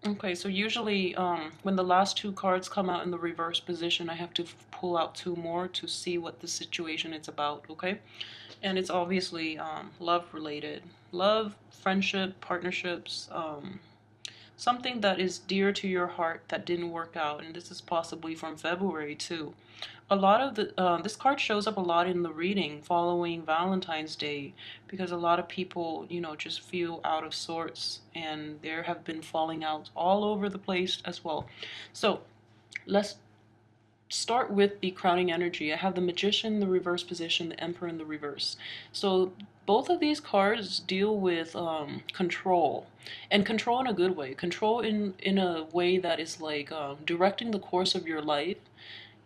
Okay, so usually when the last two cards come out in the reverse position, I have to pull out two more to see what the situation is about, okay? And it's obviously love related. Love, friendship, partnerships, something that is dear to your heart that didn't work out. And this is possibly from February too. A lot of this card shows up a lot in the reading following Valentine's Day, because a lot of people, just feel out of sorts, and there have been falling outs all over the place as well. So let's start with the crowning energy. I have the Magician, the reverse position, the Emperor in the reverse. So both of these cards deal with control, and control in a good way. Control in a way that is like directing the course of your life,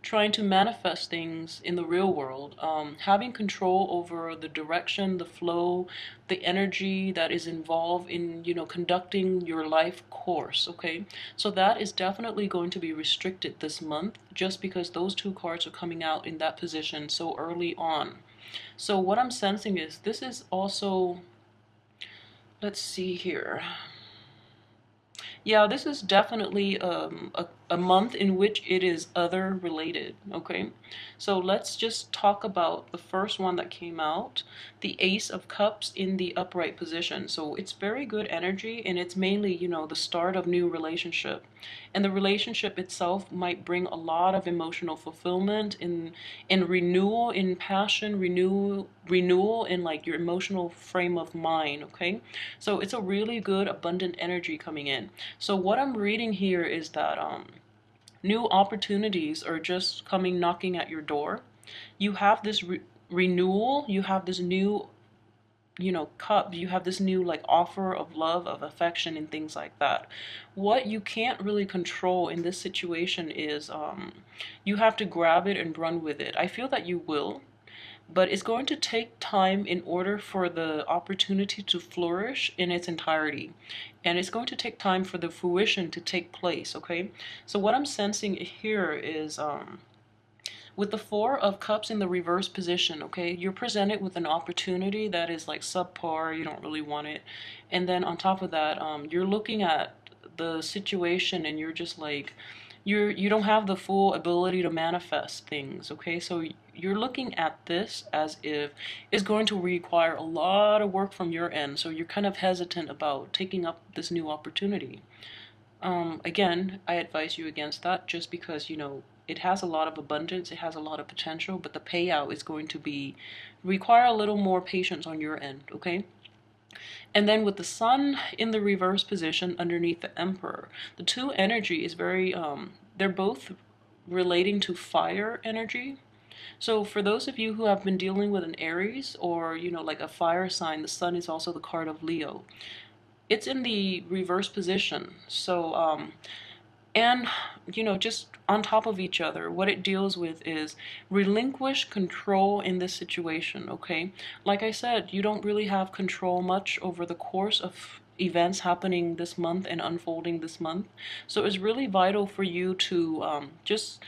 trying to manifest things in the real world, having control over the direction, the flow, the energy that is involved in, conducting your life course, okay? So that is definitely going to be restricted this month, just because those two cards are coming out in that position so early on. So what I'm sensing is this is also, let's see here. Yeah, this is definitely a month in which it is other related, okay? So let's just talk about the first one that came out, the Ace of Cups in the upright position. So it's very good energy, and it's mainly, the start of new relationship. And the relationship itself might bring a lot of emotional fulfillment in renewal, in passion, renewal in like your emotional frame of mind, okay? So it's a really good abundant energy coming in. So what I'm reading here is that new opportunities are just coming knocking at your door. You have this renewal, you have this new, cup, you have this new like offer of love, of affection, and things like that. What you can't really control in this situation is you have to grab it and run with it. I feel that you will, but it's going to take time in order for the opportunity to flourish in its entirety. And it's going to take time for the fruition to take place, okay? So what I'm sensing here is with the Four of Cups in the reverse position, okay, you're presented with an opportunity that is like subpar, you don't really want it. And then on top of that, you're looking at the situation and you're just like, you don't have the full ability to manifest things, okay? So you're looking at this as if it's going to require a lot of work from your end. So you're kind of hesitant about taking up this new opportunity. Again, I advise you against that, just because, it has a lot of abundance, it has a lot of potential, but the payout is going to be require a little more patience on your end, okay? And then with the Sun in the reverse position underneath the Emperor, the two energy is very, they're both relating to fire energy. So for those of you who have been dealing with an Aries or, like a fire sign, the Sun is also the card of Leo. It's in the reverse position. So, and, just on top of each other, what it deals with is relinquish control in this situation, okay? Like I said, you don't really have control much over the course of events happening this month and unfolding this month. So it's really vital for you to just,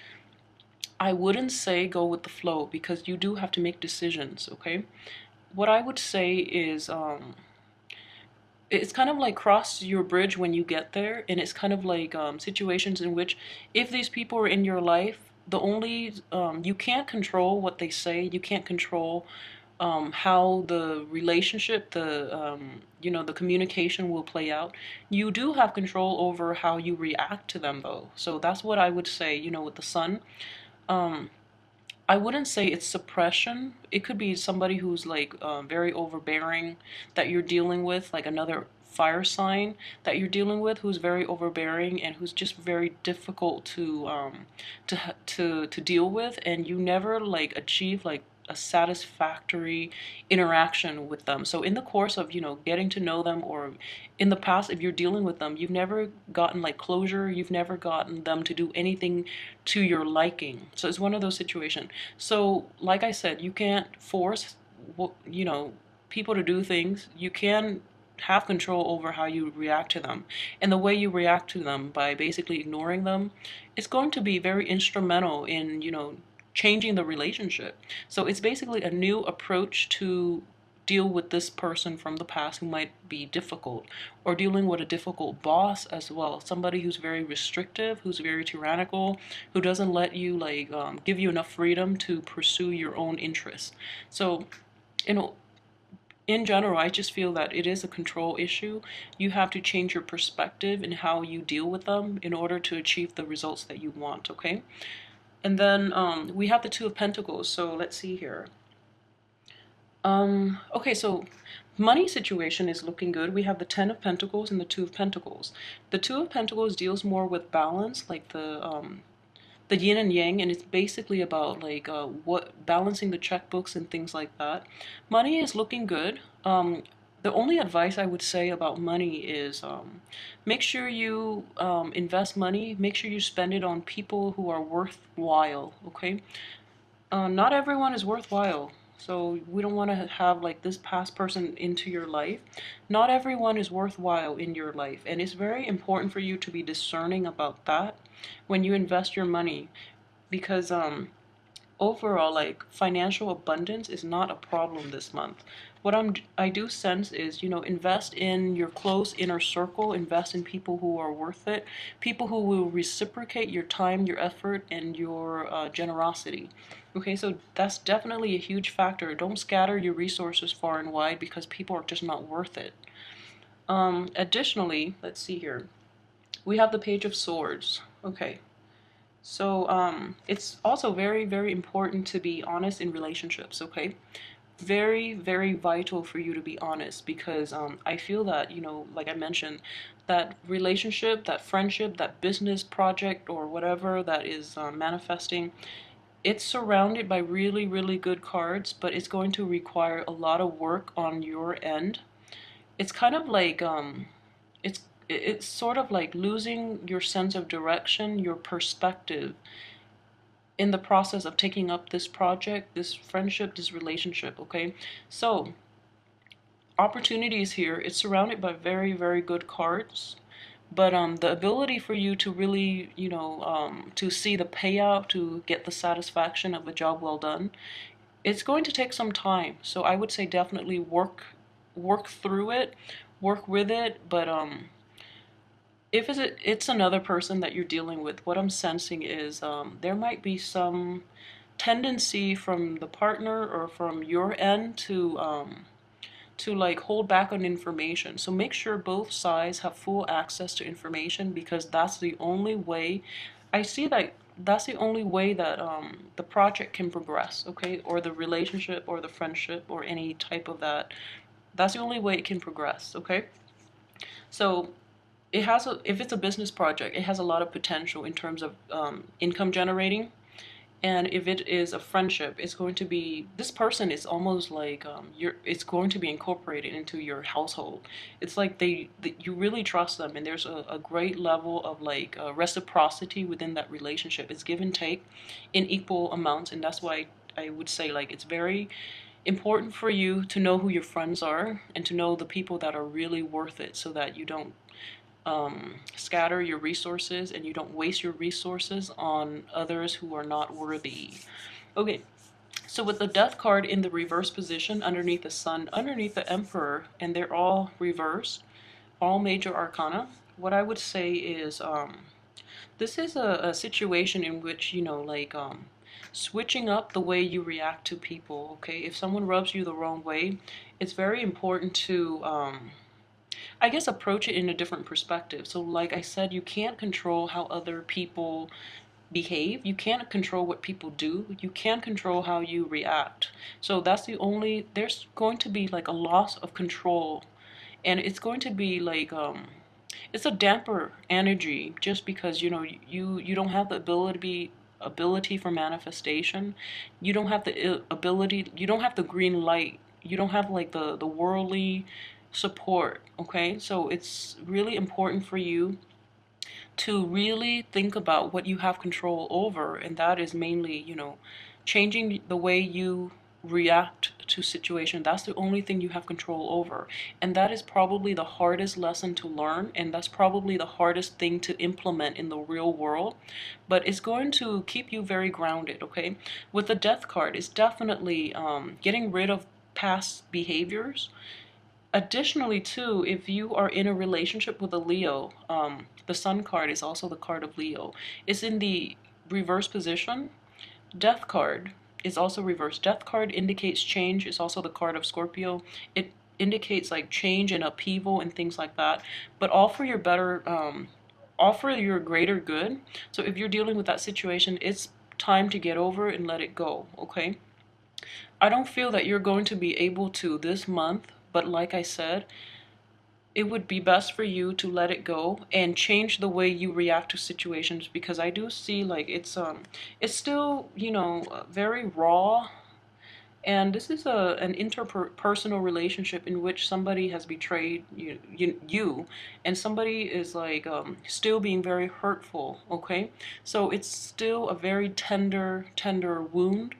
I wouldn't say go with the flow, because you do have to make decisions, okay? What I would say is, it's kind of like cross your bridge when you get there, and it's kind of like situations in which if these people are in your life, the only you can't control what they say, you can't control how the relationship, the communication will play out. You do have control over how you react to them, though. So that's what I would say, with the Sun. um, I wouldn't say it's suppression. It could be somebody who's like very overbearing that you're dealing with, like another fire sign that you're dealing with, who's very overbearing and who's just very difficult to deal with, and you never like achieve like a satisfactory interaction with them. So in the course of, getting to know them, or in the past, if you're dealing with them, you've never gotten like closure, you've never gotten them to do anything to your liking. So it's one of those situations. So like I said, you can't force, people to do things. You can have control over how you react to them. And the way you react to them by basically ignoring them, it's going to be very instrumental in, changing the relationship. So it's basically a new approach to deal with this person from the past who might be difficult, or dealing with a difficult boss as well, somebody who's very restrictive, who's very tyrannical, who doesn't let you like give you enough freedom to pursue your own interests. So, you know, in general, I just feel that it is a control issue. You have to change your perspective in how you deal with them in order to achieve the results that you want, okay? And then we have the Two of Pentacles. So let's see here. Okay, so money situation is looking good. We have the Ten of Pentacles and the Two of Pentacles. The Two of Pentacles deals more with balance, like the yin and yang, and it's basically about like what balancing the checkbooks and things like that. Money is looking good. The only advice I would say about money is make sure you invest money. Make sure you spend it on people who are worthwhile. Okay, not everyone is worthwhile. So we don't want to have like this past person into your life. Not everyone is worthwhile in your life, and it's very important for you to be discerning about that when you invest your money, because overall, like, financial abundance is not a problem this month. What I do sense is, invest in your close inner circle, invest in people who are worth it, people who will reciprocate your time, your effort, and your generosity. Okay, so that's definitely a huge factor. Don't scatter your resources far and wide because people are just not worth it. Additionally, let's see here. We have the Page of Swords. Okay, so it's also very, very important to be honest in relationships, okay? Very, very vital for you to be honest, because I feel that, like I mentioned, that relationship, that friendship, that business project, or whatever that is manifesting, it's surrounded by really, really good cards, but it's going to require a lot of work on your end. It's kind of like it's it's sort of like losing your sense of direction, your perspective in the process of taking up this project, this friendship, this relationship, okay? So, opportunities here, it's surrounded by very, very good cards, but the ability for you to really, to see the payout, to get the satisfaction of a job well done, it's going to take some time. So I would say definitely work through it, work with it, but if it's another person that you're dealing with, what I'm sensing is there might be some tendency from the partner or from your end to like hold back on information. So make sure both sides have full access to information, because that's the only way I see that that's the only way that the project can progress, okay? Or the relationship or the friendship or any type of that. That's the only way it can progress, okay? So if it's a business project, it has a lot of potential in terms of income generating. And if it is a friendship, it's going to be, this person is almost like it's going to be incorporated into your household. It's like you really trust them, and there's a great level of like reciprocity within that relationship. It's give and take in equal amounts, and that's why I would say like it's very important for you to know who your friends are and to know the people that are really worth it, so that you don't scatter your resources and you don't waste your resources on others who are not worthy. Okay, so with the Death card in the reverse position underneath the Sun, underneath the Emperor, and they're all reversed, all major arcana, what I would say is this is a situation in which, switching up the way you react to people, okay? If someone rubs you the wrong way, it's very important to I guess approach it in a different perspective. So like I said, you can't control how other people behave. You can't control what people do. You can't control how you react. So there's going to be like a loss of control, and it's going to be like it's a damper energy, just because you don't have the ability for manifestation. You don't have the ability, you don't have the green light. You don't have like the worldly support, okay? So it's really important for you to really think about what you have control over, and that is mainly, changing the way you react to situation. That's the only thing you have control over, and that is probably the hardest lesson to learn, and that's probably the hardest thing to implement in the real world, but it's going to keep you very grounded, okay? With the Death card, it's definitely getting rid of past behaviors. Additionally, too, if you are in a relationship with a Leo, the Sun card is also the card of Leo. It's in the reverse position. Death card is also reversed. Death card indicates change. It's also the card of Scorpio. It indicates like change and upheaval and things like that, but all for your better, all for your greater good. So if you're dealing with that situation, it's time to get over it and let it go, okay? I don't feel that you're going to be able to this month, but like I said, it would be best for you to let it go and change the way you react to situations, because I do see like it's still, you know, very raw, and this is an interpersonal relationship in which somebody has betrayed you, and somebody is like still being very hurtful, okay? So it's still a very tender wound.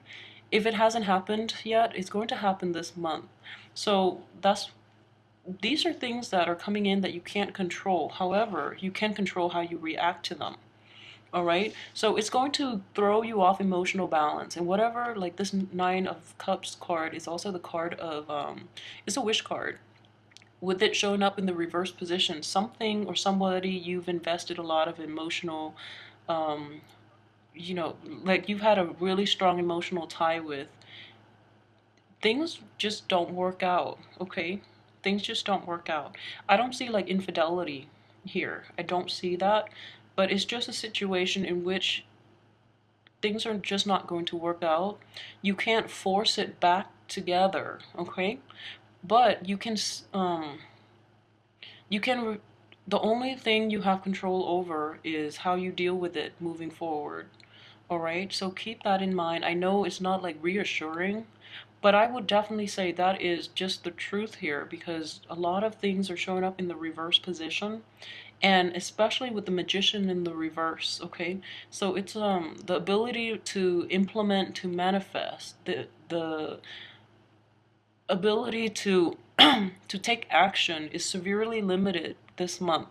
If it hasn't happened yet, it's going to happen this month. So these are things that are coming in that you can't control. However, you can control how you react to them. All right. So it's going to throw you off emotional balance. And whatever, like this Nine of Cups card is also the card of, it's a wish card. With it showing up in the reverse position, something or somebody you've invested a lot of emotional, you know, like you've had a really strong emotional tie with, things just don't work out, okay? Things just don't work out. I don't see like infidelity here. I don't see that, but it's just a situation in which things are just not going to work out. You can't force it back together, okay? But you can the only thing you have control over is how you deal with it moving forward. All right? So keep that in mind. I know it's not like reassuring, but I would definitely say that is just the truth here, because a lot of things are showing up in the reverse position, and especially with the Magician in the reverse, okay? So it's the ability to implement, to manifest, the ability to to take action is severely limited this month.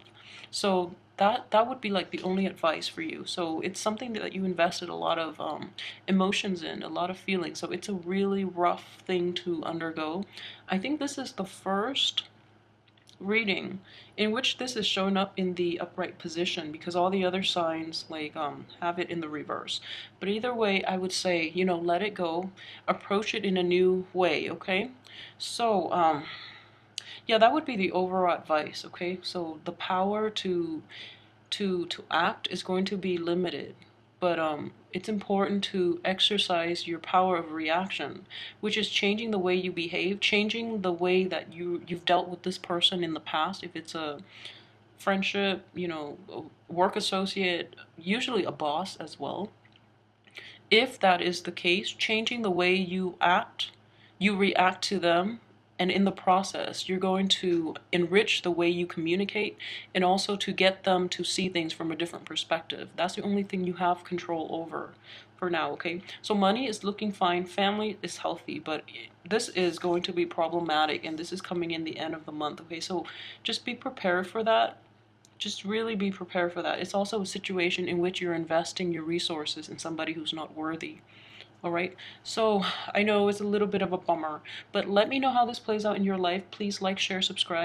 So that would be like the only advice for you. So it's something that you invested a lot of emotions in, a lot of feelings. So it's a really rough thing to undergo. I think this is the first reading in which this is shown up in the upright position, because all the other signs like have it in the reverse. But either way, I would say, you know, let it go, approach it in a new way, okay? So yeah, that would be the overall advice, okay? So the power to act is going to be limited, but it's important to exercise your power of reaction, which is changing the way you behave, changing the way that you've dealt with this person in the past. If it's a friendship, you know, a work associate, usually a boss as well. If that is the case, changing the way you react to them, and in the process, you're going to enrich the way you communicate, and also to get them to see things from a different perspective. That's the only thing you have control over for now, okay? So money is looking fine, family is healthy, but this is going to be problematic, and this is coming in the end of the month, okay? So just be prepared for that. Just really be prepared for that. It's also a situation in which you're investing your resources in somebody who's not worthy. All right. So I know it's a little bit of a bummer, but let me know how this plays out in your life. Please like, share, subscribe.